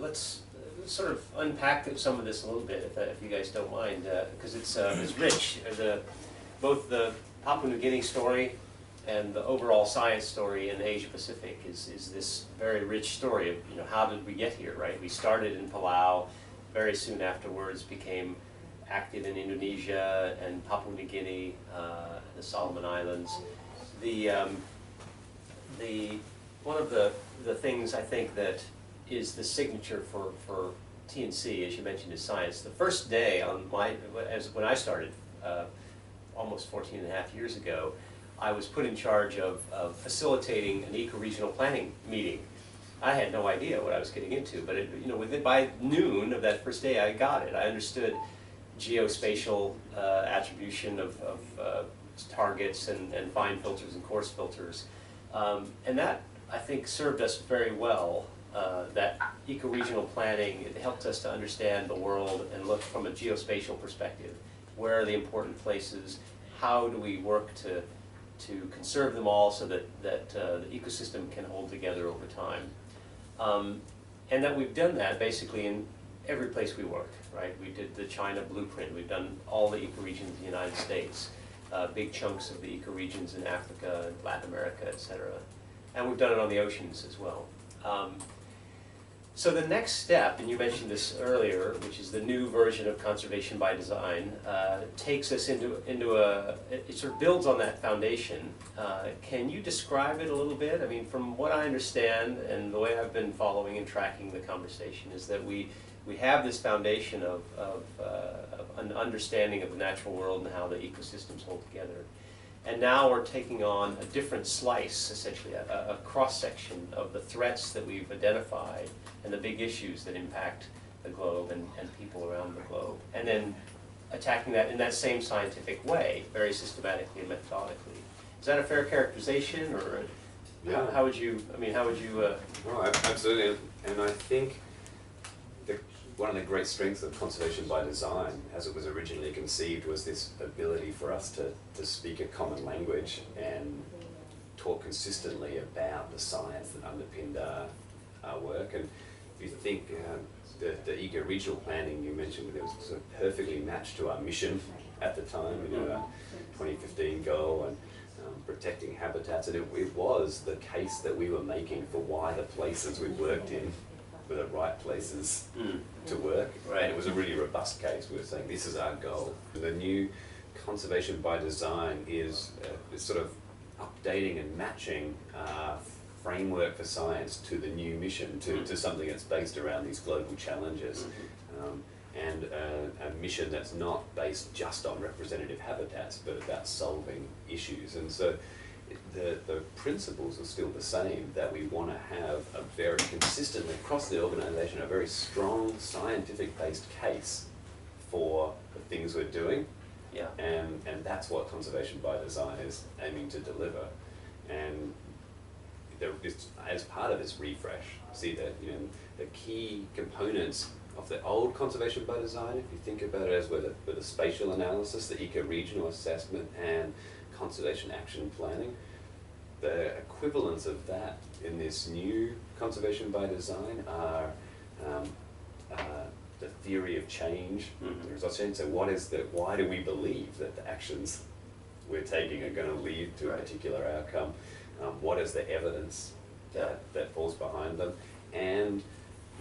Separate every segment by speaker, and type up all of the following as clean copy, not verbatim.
Speaker 1: let's sort of unpack some of this a little bit, if you guys don't mind, because it's rich. Both the Papua New Guinea story and the overall science story in Asia Pacific is this very rich story of, you know, how did we get here, right? We started in Palau, very soon afterwards became active in Indonesia and Papua New Guinea, the Solomon Islands. One of the things I think that is the signature for TNC, as you mentioned, is science. The first day on when I started almost 14 and a half years ago, I was put in charge of facilitating an eco-regional planning meeting. I had no idea what I was getting into, but by noon of that first day, I got it. I understood geospatial attribution of targets and fine filters and coarse filters, and that I think served us very well. That eco-regional planning, it helped us to understand the world and look from a geospatial perspective. Where are the important places? How do we work to conserve them all so that the ecosystem can hold together over time? And that we've done that basically in every place we work, right? We did the China blueprint. We've done all the ecoregions in the United States, big chunks of the ecoregions in Africa, Latin America, etc. And we've done it on the oceans as well. So the next step, and you mentioned this earlier, which is the new version of conservation by design, takes us into it sort of builds on that foundation. Can you describe it a little bit? I mean, from what I understand and the way I've been following and tracking the conversation is that we have this foundation of an understanding of the natural world and how the ecosystems hold together. And now we're taking on a different slice, essentially, a cross-section of the threats that we've identified and the big issues that impact the globe and people around the globe. And then attacking that in that same scientific way, very systematically and methodically. Is that a fair characterization, or
Speaker 2: yeah.
Speaker 1: how would you,
Speaker 2: No, absolutely. And I think one of the great strengths of conservation by design, as it was originally conceived, was this ability for us to speak a common language and talk consistently about the science that underpinned our work. And if you think the eco-regional planning you mentioned, it was sort of perfectly matched to our mission at the time, our 2015 goal and protecting habitats. And it was the case that we were making for why the places we worked in were the right places to work. Right. And it was a really robust case. We were saying this is our goal. The new conservation by design is sort of updating and matching our framework for science to the new mission, to something that's based around these global challenges. And a mission that's not based just on representative habitats, but about solving issues. And so the principles are still the same, that we want to have a very consistently across the organisation, a very strong scientific-based case for the things we're doing.
Speaker 1: Yeah.
Speaker 2: And that's what conservation by design is aiming to deliver. And as part of this refresh, see that the key components of the old conservation by design, if you think about it as with the spatial analysis, the eco-regional assessment, and conservation action planning, the equivalents of that in this new conservation by design are the theory of change. As I was saying, so why do we believe that the actions we're taking are going to lead to a particular outcome? What is the evidence that falls behind them? And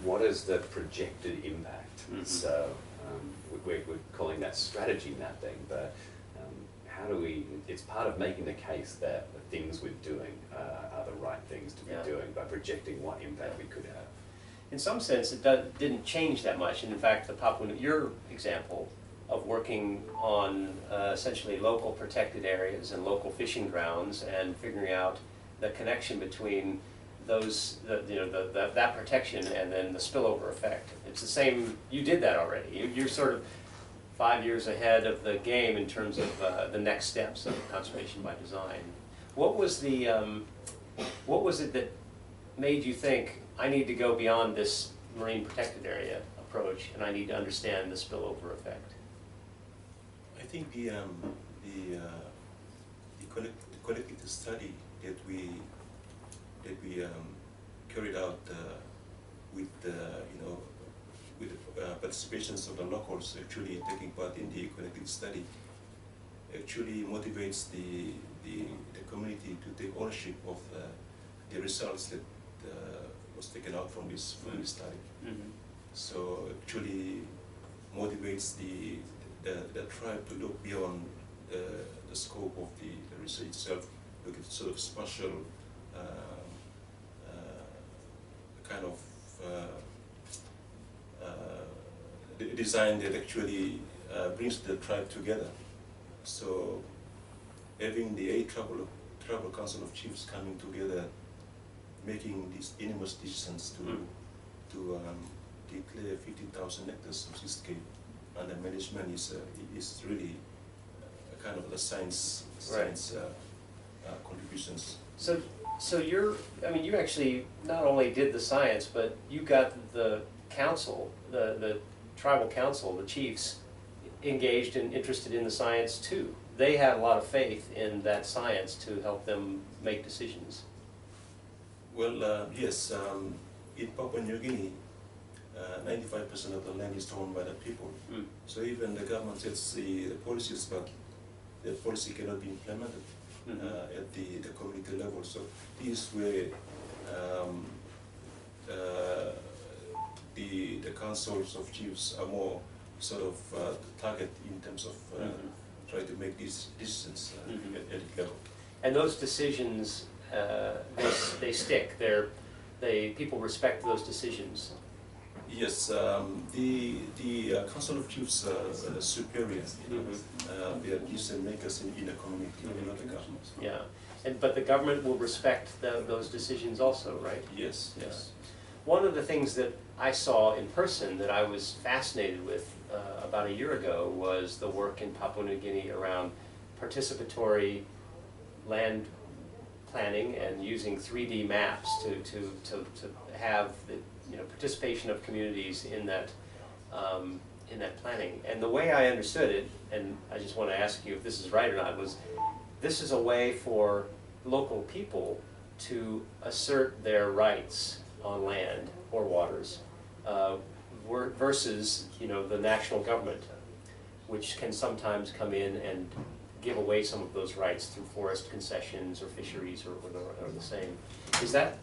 Speaker 2: what is the projected impact? So we're calling that strategy mapping, but how do it's part of making the case that the things we're doing are the right things to be doing by projecting what impact we could have.
Speaker 1: In some sense, it didn't change that much. And in fact, your example of working on essentially local protected areas and local fishing grounds and figuring out the connection between that protection and then the spillover effect. It's the same. You did that already. You're sort of 5 years ahead of the game in terms of the next steps of conservation by design. What was it that made you think, I need to go beyond this marine protected area approach and I need to understand the spillover effect?
Speaker 3: I think the qualitative study that we carried out with with participations of the locals actually taking part in the connected study actually motivates the community to take ownership of the results that was taken out from this study.
Speaker 1: Mm-hmm.
Speaker 3: So actually motivates the tribe to look beyond the scope of the research itself, look at sort of spatial kind of design that actually brings the tribe together. So having the 8 tribal council of chiefs coming together, making these enormous decisions to declare 50,000 hectares of seascape under management is really a kind of the science contributions.
Speaker 1: So you actually not only did the science, but you got the council, the tribal council, the chiefs, engaged and interested in the science too. They had a lot of faith in that science to help them make decisions.
Speaker 3: Well, yes, in Papua New Guinea, 95% of the land is owned by the people.
Speaker 1: Mm.
Speaker 3: So even the government sets the policies, but the policy cannot be implemented at the community level. So this is where the councils of chiefs are more sort of target in terms of try to make these decisions at the level.
Speaker 1: And those decisions, they stick. People respect those decisions.
Speaker 3: Yes, the council of chiefs are superior. They are decision makers in the community, not the government.
Speaker 1: Yeah, but the government will respect those decisions also, right?
Speaker 3: Yes, yes.
Speaker 1: One of the things that I saw in person that I was fascinated with about a year ago was the work in Papua New Guinea around participatory land planning and using 3D maps to have the participation of communities in that planning. And the way I understood it, and I just want to ask you if this is right or not, was this is a way for local people to assert their rights on land or waters versus the national government, which can sometimes come in and give away some of those rights through forest concessions or fisheries or the same. Is that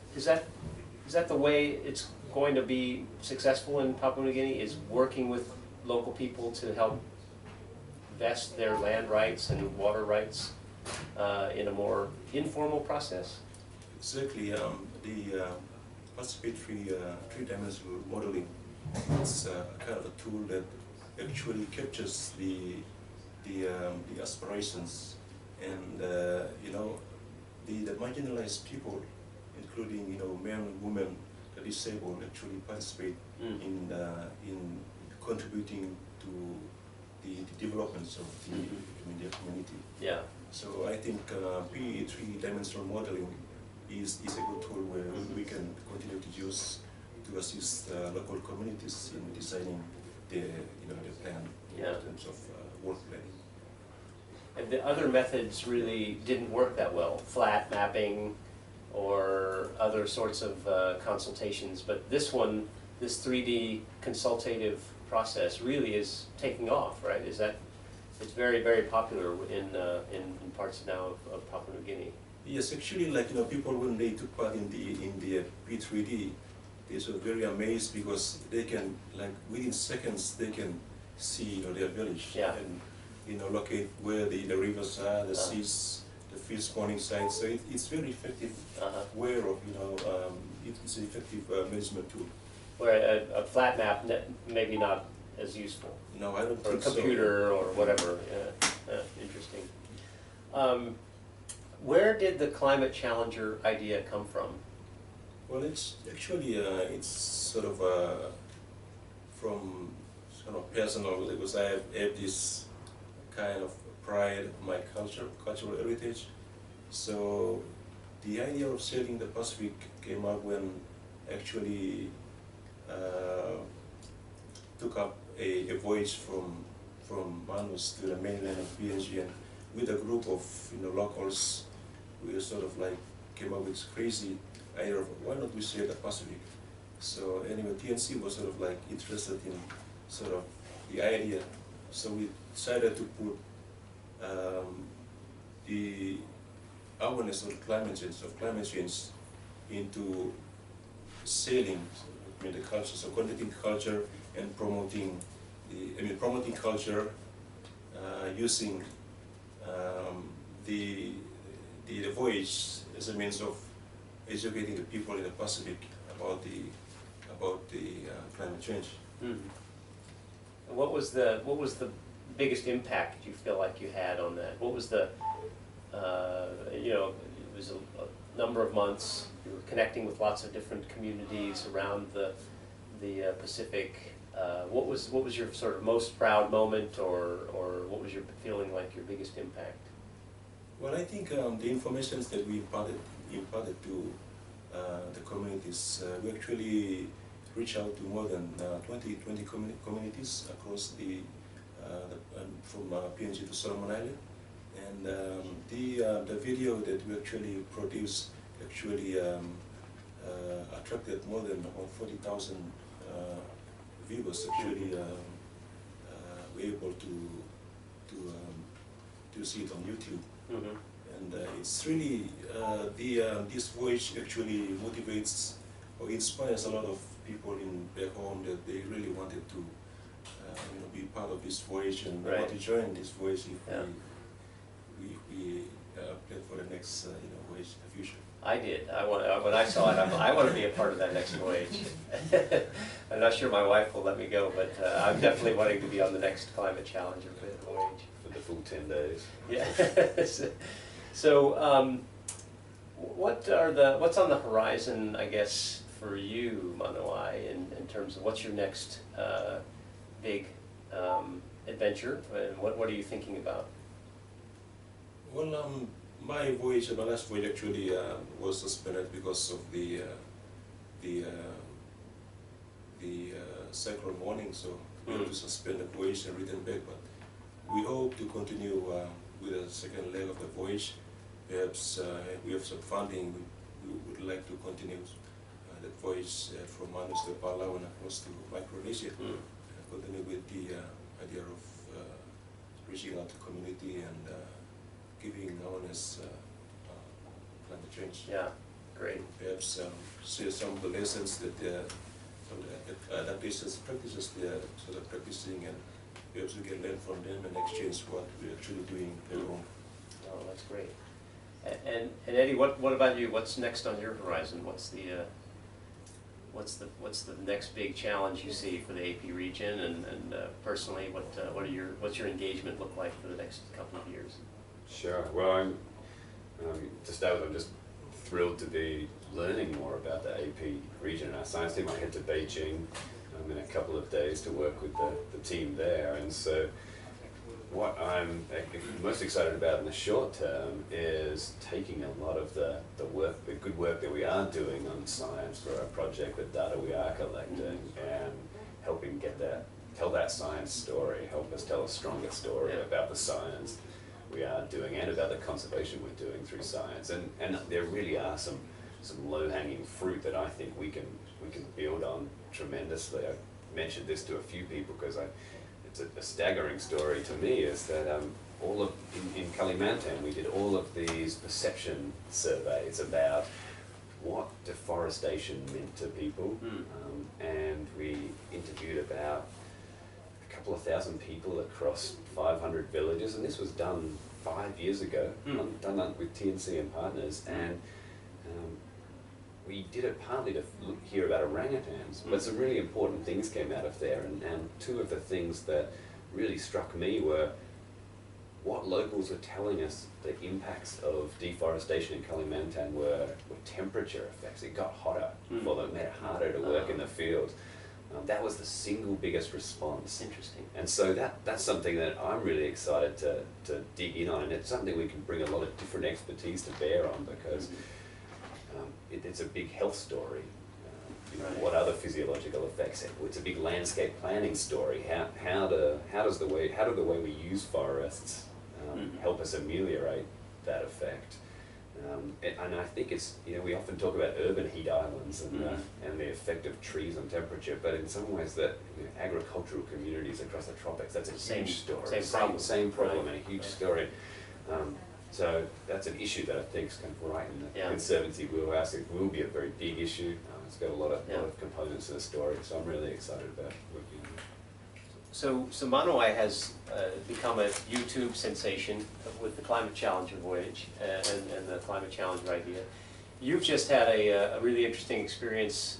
Speaker 1: the way it's going to be successful in Papua New Guinea? Is working with local people to help vest their land rights and water rights in a more informal process?
Speaker 3: Exactly. The participatory three-dimensional modeling is kind of a tool that actually captures the aspirations and the marginalized people, including men, women, the disabled, actually participate in contributing to the developments of the community.
Speaker 1: Yeah.
Speaker 3: So I think PE three-dimensional modeling is a good tool where we can continue to use to assist local communities in designing their plan in terms of work planning.
Speaker 1: And the other methods really didn't work that well, flat mapping or other sorts of consultations, but this one, this 3D consultative process really is taking off, right? It's very, very popular in parts now of Papua New Guinea.
Speaker 3: Yes, actually, people when they took part in the P3D, they were very amazed because they can, within seconds, they can see their village and locate where the rivers are, the seas, the fish spawning sites. So it's very effective way of it's an effective management tool.
Speaker 1: Where a flat map maybe not as useful.
Speaker 3: No, I don't
Speaker 1: or
Speaker 3: think so.
Speaker 1: Or a computer or whatever. Interesting. Where did the Climate Challenger idea come from?
Speaker 3: Well, it's actually it's sort of from personal, because I have this kind of pride of my cultural heritage. So the idea of sailing the Pacific came up when actually took up a voyage from Manus to the mainland of PNG, and with a group of locals, we sort of came up with this crazy idea of why not we sail the Pacific. So anyway, TNC was sort of like interested in sort of the idea. So we decided to put the awareness of climate change into sailing, I mean the culture, so connecting culture and promoting promoting culture using the voyage as a means of educating the people in the Pacific about the climate change.
Speaker 1: Mm-hmm. And what was the biggest impact you feel like you had on that? What was the it was a number of months. You were connecting with lots of different communities around the Pacific. What was your sort of most proud moment, or what was your feeling like your biggest impact?
Speaker 3: Well, I think the information that we imparted to the communities, we actually reached out to more than 20 communities across from PNG to Solomon Island, and the video that we actually produced actually attracted more than 40,000 viewers. Actually, were able to see it on YouTube.
Speaker 1: Mm-hmm.
Speaker 3: And it's really, this voyage actually motivates or inspires a lot of people back home that they really wanted to be part of this voyage and
Speaker 1: Right.
Speaker 3: want to join this voyage if
Speaker 1: Yeah.
Speaker 3: we plan for the next voyage in the future.
Speaker 1: I did. When I saw it, I want to be a part of that next voyage. I'm not sure my wife will let me go, but I'm definitely wanting to be on the next Climate Challenger voyage.
Speaker 2: For the full 10 days.
Speaker 1: Yeah. So, what's on the horizon, I guess, for you, Manuai, in terms of what's your next big adventure, and what are you thinking about?
Speaker 3: Well, my last voyage actually was suspended because of the cyclone warning, so we had to suspend the voyage and return back. But we hope to continue with the second leg of the voyage. Perhaps we have some funding. We would like to continue the voyage from Manus to Palau and across to Micronesia. Continue with the idea of reaching out to community and giving awareness climate change.
Speaker 1: Yeah, great.
Speaker 3: Perhaps share some of the lessons that some of the adaptations, practices they are sort of practicing, and perhaps we can learn from them and exchange what we're actually doing at home.
Speaker 1: Oh, that's great. And Eddie, what about you? What's next on your horizon? What's the next big challenge you see for the AP region, and personally, what's your engagement look like for the next couple of years?
Speaker 2: Sure. Well, to start with, I'm just thrilled to be learning more about the AP region and our science team. I head to Beijing in a couple of days to work with the team there, and so what I'm most excited about in the short term is taking a lot of the good work that we are doing on science for our project, the data we are collecting, and helping tell that science story, help us tell a stronger story about the science we are doing and about the conservation we're doing through science. And there really are some low-hanging fruit that I think we can build on tremendously. I mentioned this to a few people because it's a staggering story to me, is that in Kalimantan we did all of these perception surveys about what deforestation meant to people, and we interviewed about a couple of thousand people across 500 villages, and this was done 5 years ago, done that with TNC and partners, and we did it partly to hear about orangutans, but some really important things came out of there, and two of the things that really struck me were what locals were telling us the impacts of deforestation in Kalimantan were temperature effects. It got hotter for them, made it harder to work in the field. That was the single biggest response.
Speaker 1: Interesting.
Speaker 2: And so that's something that I'm really excited to dig in on, and it's something we can bring a lot of different expertise to bear on, because it's a big health story. What other physiological effects? It's a big landscape planning story. How do the way we use forests help us ameliorate that effect? And I think it's, we often talk about urban heat islands and the effect of trees on temperature, but in some ways that agricultural communities across the tropics, that's a huge story. Same problem and a huge story. So that's an issue that I think is kind of right in the Conservancy wheelhouse. It will be a very big issue. It's got a lot of components in the story, so I'm really excited about working on it.
Speaker 1: So Manuai has become a YouTube sensation with the Climate Challenger voyage and the Climate Challenger idea. You've just had a really interesting experience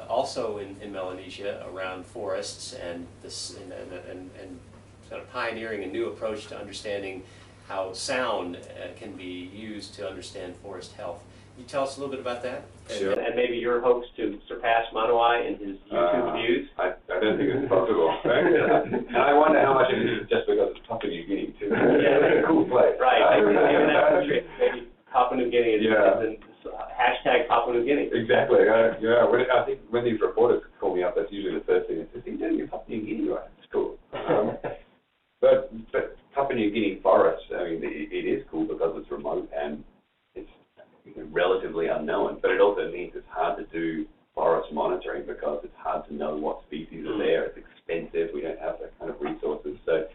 Speaker 1: also in Melanesia around forests and this and sort of pioneering a new approach to understanding how sound can be used to understand forest health. Can you tell us a little bit about that?
Speaker 2: Sure.
Speaker 1: And maybe your hopes to surpass Manuai in his YouTube views?
Speaker 4: I don't think it's possible. And I wonder how much of it is just because it's Papua New Guinea, too. It's a cool place.
Speaker 1: Right. Maybe Papua New Guinea is hashtag Papua New Guinea.
Speaker 4: Exactly. I think when these reporters call me up, that's usually the first thing. It's just, you're doing your Papua New Guinea, right? It's cool. But Papua New Guinea forests, I mean, it is cool because it's remote and it's relatively unknown, but it also means it's hard to do forest monitoring because it's hard to know what species are there. It's expensive. We don't have that kind of resources. So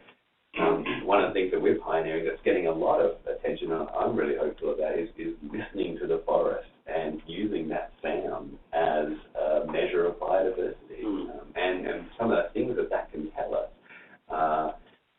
Speaker 4: one of the things that we're pioneering that's getting a lot of attention, and I'm really hopeful of that, is listening to the forest and using that sound as a measure of biodiversity. And some of the things that can tell us.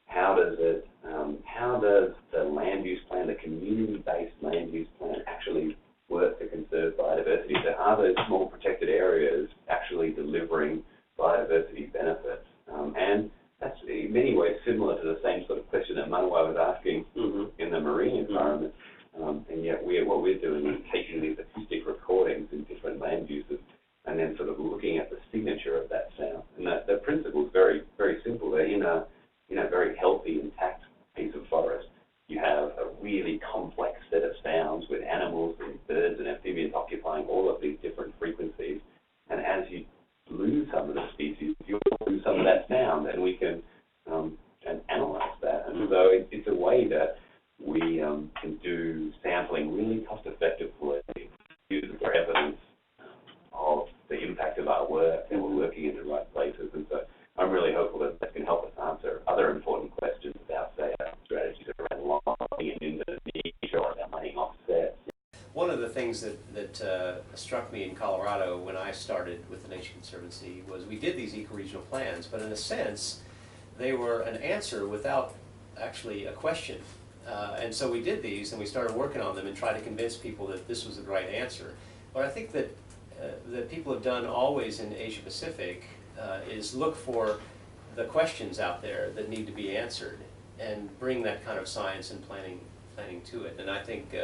Speaker 4: How does the land use plan, the community-based land use plan, actually work to conserve biodiversity? So are those small protected areas actually delivering biodiversity benefits? And that's in many ways similar to the same sort of question that Manuai was asking in the marine environment. And yet what we're doing is taking these acoustic recordings in different land uses and then sort of looking at the signature of that sound. And the principle is very, very simple. They're in a very healthy, intact piece of forest. You have a really complex set of sounds with animals and birds and amphibians occupying all of these different frequencies. And as you lose some of the species, you lose some of that sound, and we can and analyze that. And so it's a way that we can do sampling really cost-effectively, use it for evidence of the impact of our work, and we're working in the right places. And so I'm really hopeful that can help us answer other important questions about, say, our strategies around logging in Indonesia or about mining offsets.
Speaker 1: One of the things that struck me in Colorado when I started with the Nature Conservancy was we did these ecoregional plans, but in a sense, they were an answer without actually a question. And so we did these and we started working on them and tried to convince people that this was the right answer. What I think that people have done always in Asia Pacific is look for the questions out there that need to be answered and bring that kind of science and planning to it. And I think,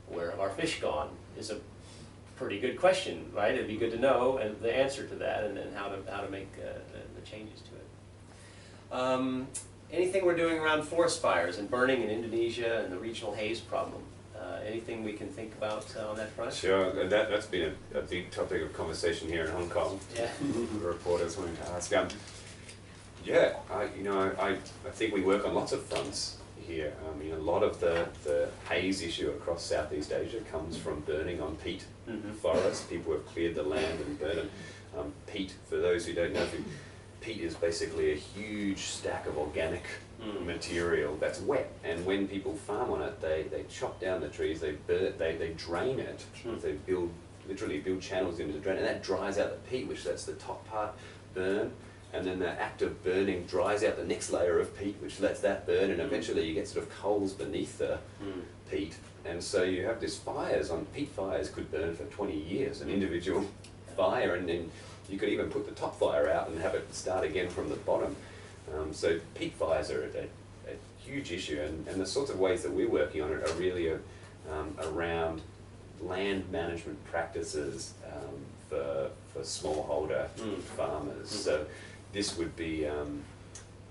Speaker 1: where have our fish gone is a pretty good question, right? It'd be good to know and the answer to that and how to make the changes to it. Anything we're doing around forest fires and burning in Indonesia and the regional haze problem? Anything we can think about on that front?
Speaker 2: Sure, that's been a big topic of conversation here in Hong Kong. Yeah. Reporters wanting to ask. I think we work on lots of fronts here. A lot of the haze issue across Southeast Asia comes from burning on peat forests. People have cleared the land and burned it. Peat, for those who don't know, peat is basically a huge stack of organic material that's wet, and when people farm on it, they chop down the trees, they drain it, they literally build channels into the drain, and that dries out the peat, which lets the top part burn, and then the act of burning dries out the next layer of peat, which lets that burn, and eventually you get sort of coals beneath the peat, and so you have these fires. Peat fires could burn for 20 years, an individual fire, and then you could even put the top fire out and have it start again from the bottom. So peat fires are a huge issue, and the sorts of ways that we're working on it are really around land management practices for smallholder farmers. So this would be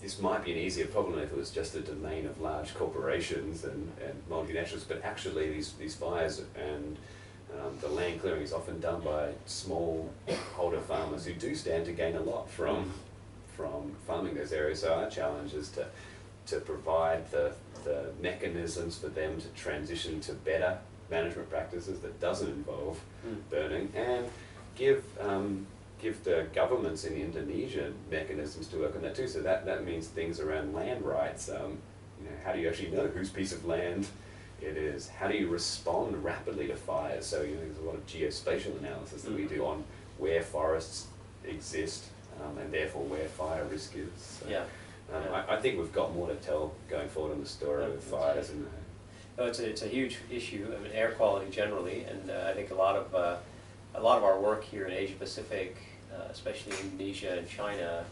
Speaker 2: this might be an easier problem if it was just a domain of large corporations and multinationals, but actually these fires and the land clearing is often done by smallholder farmers who do stand to gain a lot from farming those areas. So our challenge is to to provide the mechanisms for them to transition to better management practices that doesn't involve burning, and give the governments in Indonesia mechanisms to work on that too. So that means things around land rights. How do you actually know whose piece of land it is? How do you respond rapidly to fires? So there's a lot of geospatial analysis that we do on where forests exist, and therefore where fire risk is. So, I think we've got more to tell going forward on the story of fires. And
Speaker 1: no, it's a huge issue. I mean, air quality generally, and I think a lot of our work here in Asia Pacific, especially Indonesia and China,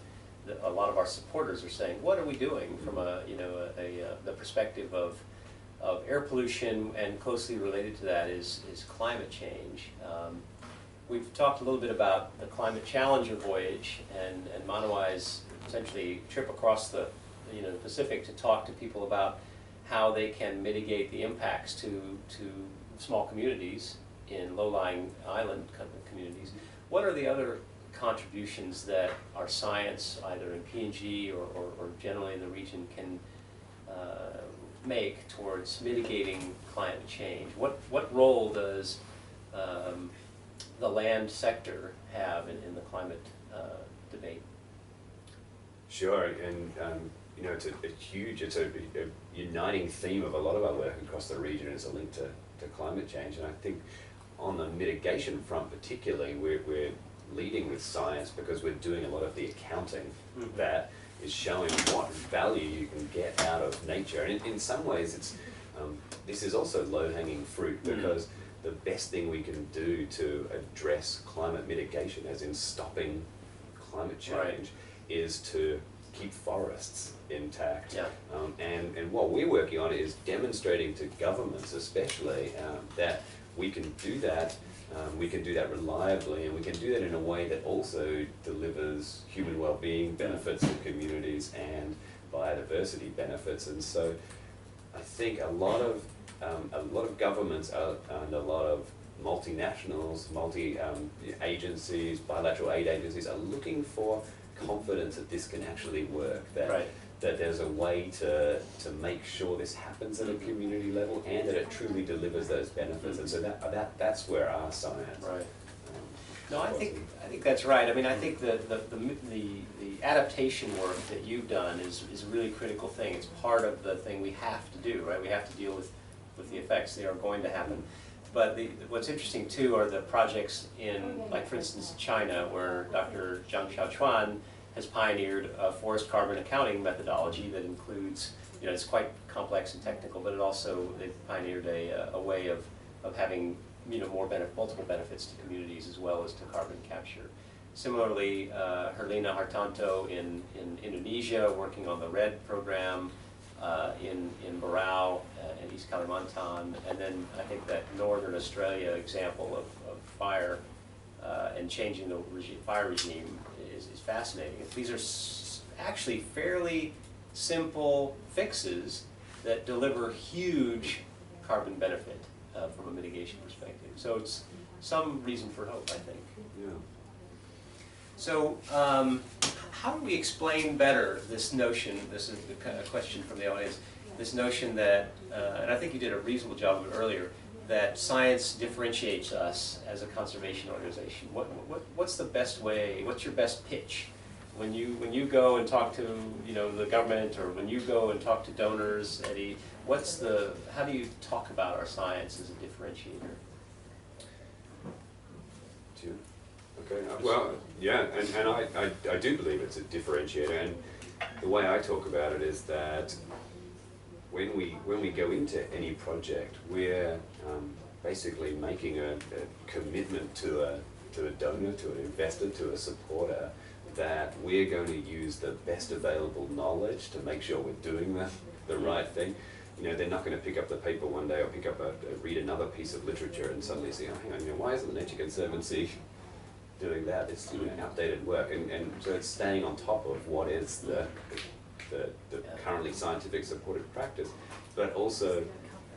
Speaker 1: a lot of our supporters are saying, what are we doing from the perspective of air pollution, and closely related to that is climate change. We've talked a little bit about the Climate Challenger voyage and Manuai's essentially trip across the Pacific to talk to people about how they can mitigate the impacts to small communities in low-lying island communities. What are the other contributions that our science, either in PNG or generally in the region, can make towards mitigating climate change? What role does the land sector have in the climate debate?
Speaker 2: Sure, and it's a uniting theme of a lot of our work across the region is a link to climate change. And I think on the mitigation front particularly, we're leading with science because we're doing a lot of the accounting that is showing what value you can get out of nature. And in some ways, it's this is also low-hanging fruit, because the best thing we can do to address climate mitigation, as in stopping climate change, is to keep forests intact.
Speaker 1: Yeah.
Speaker 2: And what we're working on is demonstrating to governments especially that we can do that. We can do that reliably, and we can do that in a way that also delivers human well-being benefits to communities and biodiversity benefits. And so I think a lot of governments and a lot of multinationals, agencies, bilateral aid agencies are looking for confidence that this can actually work, that there's a way to make sure this happens at a community level and that it truly delivers those benefits. And so that's where our science.
Speaker 1: Right. No, I think that's right. I mean, I think the adaptation work that you've done is a really critical thing. It's part of the thing we have to do, right? We have to deal with the effects. They are going to happen. But what's interesting too are the projects in, like for instance, China, where Dr. Zhang Xiaochuan has pioneered a forest carbon accounting methodology that includes, it's quite complex and technical, but they've pioneered a way of having multiple benefits to communities as well as to carbon capture. Similarly, Herlina Hartanto in Indonesia, working on the RED program, in Barau and East Kalimantan, and then I think that Northern Australia example of fire and changing the fire regime is fascinating. These are actually fairly simple fixes that deliver huge carbon benefit from a mitigation perspective. So it's some reason for hope, I think.
Speaker 2: Yeah.
Speaker 1: So how do we explain better this notion, this is the kind of question from the audience, this notion that, and I think you did a reasonable job of it earlier, that science differentiates us as a conservation organization. What's the best way, what's your best pitch? When you go and talk to the government, or when you go and talk to donors, Eddie, how do you talk about our science as a differentiator?
Speaker 2: Okay, well, yeah, and I do believe it's a differentiator, and the way I talk about it is that when we go into any project, we're basically making a commitment to a donor, to an investor, to a supporter, that we're going to use the best available knowledge to make sure we're doing the right thing. They're not going to pick up the paper one day or read another piece of literature and suddenly say, oh, hang on, why isn't the Nature Conservancy doing that? It's outdated work, and so it's staying on top of what is the currently scientific supported practice, but also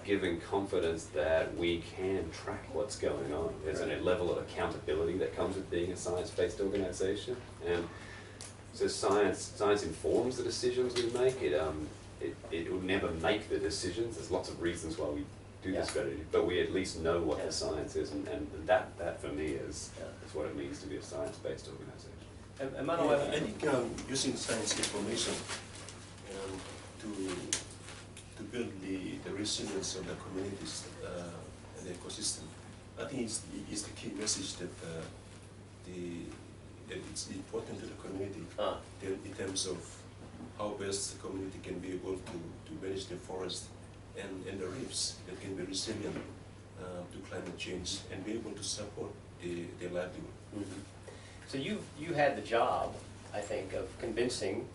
Speaker 2: giving confidence that we can track what's going on. There's a level of accountability that comes with being a science-based organization, and so science informs the decisions we make. it will never make the decisions. There's lots of reasons why we do
Speaker 1: Yeah.
Speaker 2: the strategy, but we at least know what
Speaker 1: Yeah.
Speaker 2: the science is, and that for me is
Speaker 1: Yeah.
Speaker 2: what it means to be a science-based organization.
Speaker 1: And Manuai,
Speaker 3: I think using science information to build the resilience of the communities and the ecosystem, I think is the key message that that it's important to the community in terms of how best the community can be able to manage the forest and the reefs that can be resilient to climate change and be able to support their livelihood.
Speaker 1: mm-hmm. So you had the job, I think, of convincing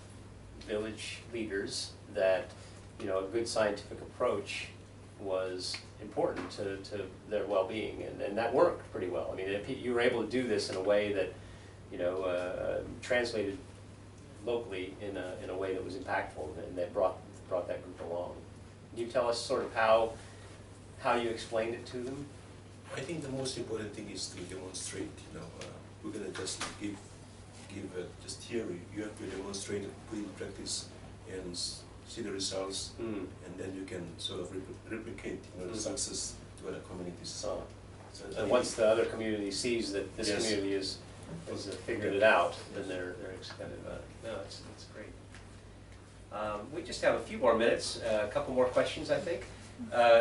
Speaker 1: village leaders that, you know, a good scientific approach was important to their well-being, and that worked pretty well. I mean, if you were able to do this in a way that, you know, translated locally in a way that was impactful and that brought that group along. Can you tell us sort of how you explained it to them?
Speaker 3: I think the most important thing is to demonstrate. You know, we're gonna just give just theory. You have to demonstrate it, put it in practice, and see the results, and then you can sort of replicate, you know, the success to other communities. So
Speaker 1: And once the other community sees that this
Speaker 3: Yes.
Speaker 1: community has figured it out, then they're excited about it. No, it's great. We just have a few more minutes, a couple more questions, I think.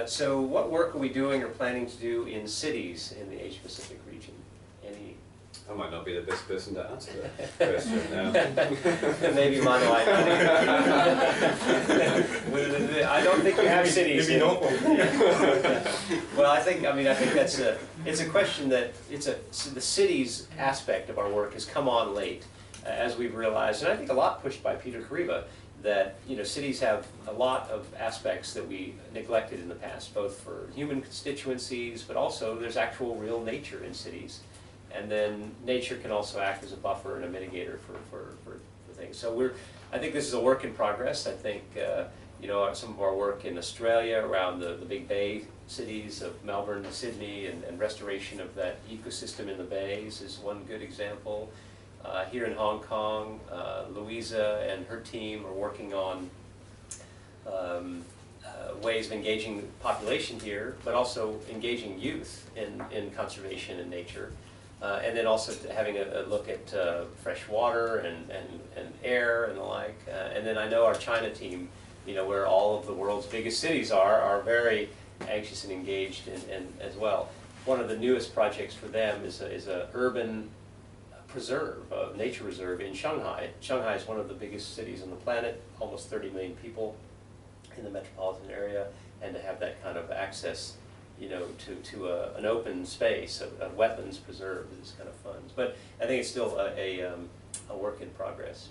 Speaker 1: So what work are we doing or planning to do in cities in the Asia Pacific region? Any?
Speaker 2: I might not be the best person to answer that question now.
Speaker 1: Maybe Manuai. I don't think you have cities.
Speaker 3: Maybe no.
Speaker 1: Well, I think that's it's a question that the cities aspect of our work has come on late, as we've realized, and I think a lot pushed by Peter Kariba, that, you know, cities have a lot of aspects that we neglected in the past, both for human constituencies, but also there's actual real nature in cities. And then nature can also act as a buffer and a mitigator for things. So I think this is a work in progress. I think, you know, some of our work in Australia around the big bay cities of Melbourne and Sydney and restoration of that ecosystem in the bays is one good example. Here in Hong Kong, Louisa and her team are working on ways of engaging the population here, but also engaging youth in conservation and nature. And then also having a look at fresh water and air and the like. And then I know our China team, you know, where all of the world's biggest cities are very anxious and engaged in as well. One of the newest projects for them is a urban preserve, a nature reserve in Shanghai. Shanghai is one of the biggest cities on the planet, almost 30 million people in the metropolitan area, and to have that kind of access, you know, to an open space, a wetlands preserve is kind of fun. But I think it's still a work in progress.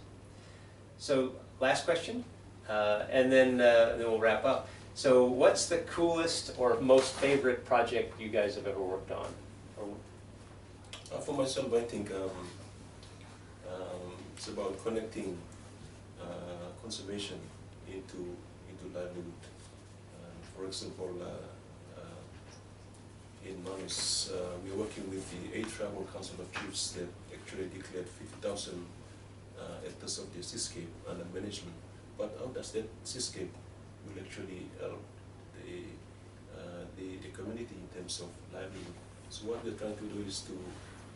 Speaker 1: So last question, and then we'll wrap up. So what's the coolest or most favorite project you guys have ever worked on?
Speaker 3: For myself, I think it's about connecting conservation into livelihood. For example, in Manus, we are working with the 8 tribal council of chiefs that actually declared 50,000 hectares of the seascape under management. But how does that seascape will actually help the community in terms of livelihood? So what we're trying to do is to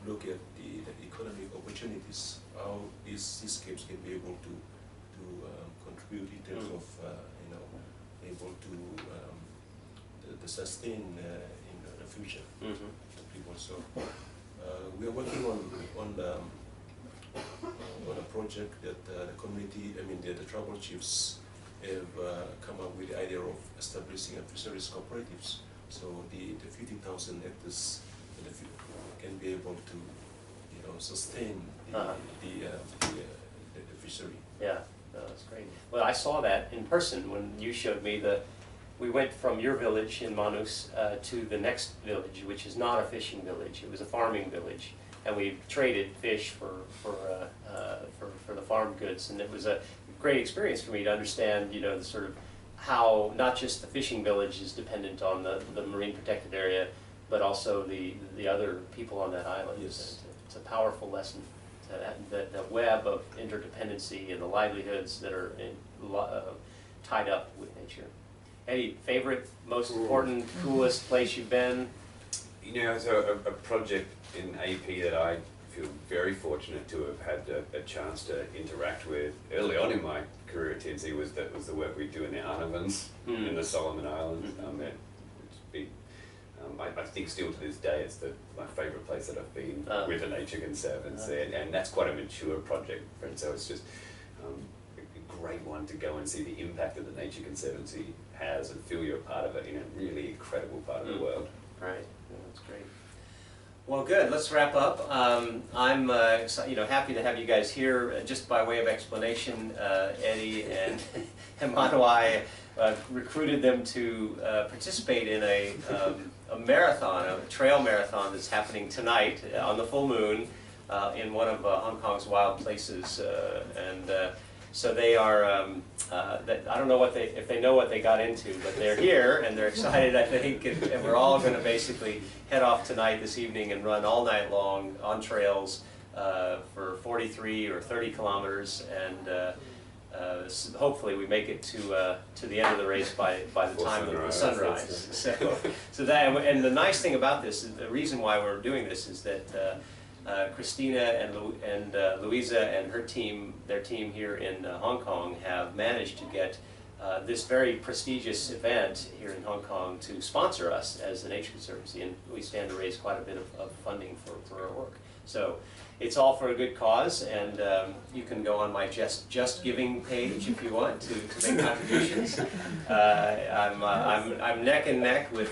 Speaker 3: look at the economic opportunities, how these seascapes can be able to contribute in terms of you know, able to sustain in the future people. So we are working on a project that the community, the tribal chiefs have come up with the idea of establishing a fisheries cooperatives. So the 50,000 hectares can be able to, you know, sustain the fishery.
Speaker 1: Yeah, no, that's great. Well, I saw that in person when you showed me we went from your village in Manus to the next village, which is not a fishing village. It was a farming village, and we traded fish for the farm goods, and it was a great experience for me to understand, you know, the sort of how not just the fishing village is dependent on the marine protected area, but also the other people on that island.
Speaker 3: Yes.
Speaker 1: It's a powerful lesson. The web of interdependency and the livelihoods that are tied up with nature. Any favorite, most important, coolest place you've been?
Speaker 2: You know, so a project in AP that I feel very fortunate to have had a chance to interact with early on in my career at TNC was the work we do in the Arnavans in the Solomon Islands. I think still to this day it's my favourite place that I've been with the Nature Conservancy, and that's quite a mature project, and so it's just a great one to go and see the impact that the Nature Conservancy has and feel you're a part of it in a really incredible part of the world.
Speaker 1: Right, yeah, that's great. Well, good. Let's wrap up. I'm happy to have you guys here. Just by way of explanation, Eddie and Manuai recruited them to participate in a marathon, a trail marathon that's happening tonight on the full moon in one of Hong Kong's wild places, so they are. I don't know if they know what they got into, but they're here and they're excited, I think, and we're all going to basically head off tonight, this evening, and run all night long on trails for 43 or 30 kilometers, and hopefully we make it to the end of the race by the time of the sunrise. So that, and the nice thing about this, the reason why we're doing this is that Christina and Louisa and her team, their team here in Hong Kong, have managed to get this very prestigious event here in Hong Kong to sponsor us as the Nature Conservancy, and we stand to raise quite a bit of funding for our work. So it's all for a good cause, and you can go on my Just Giving page if you want to make contributions. I'm neck and neck with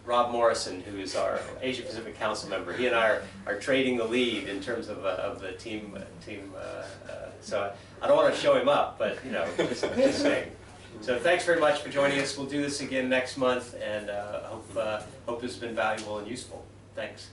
Speaker 1: Rob Morrison, who is our Asia Pacific Council member. He and I are trading the lead in terms of the team. So I don't want to show him up, but just saying. So thanks very much for joining us. We'll do this again next month, and hope this has been valuable and useful. Thanks.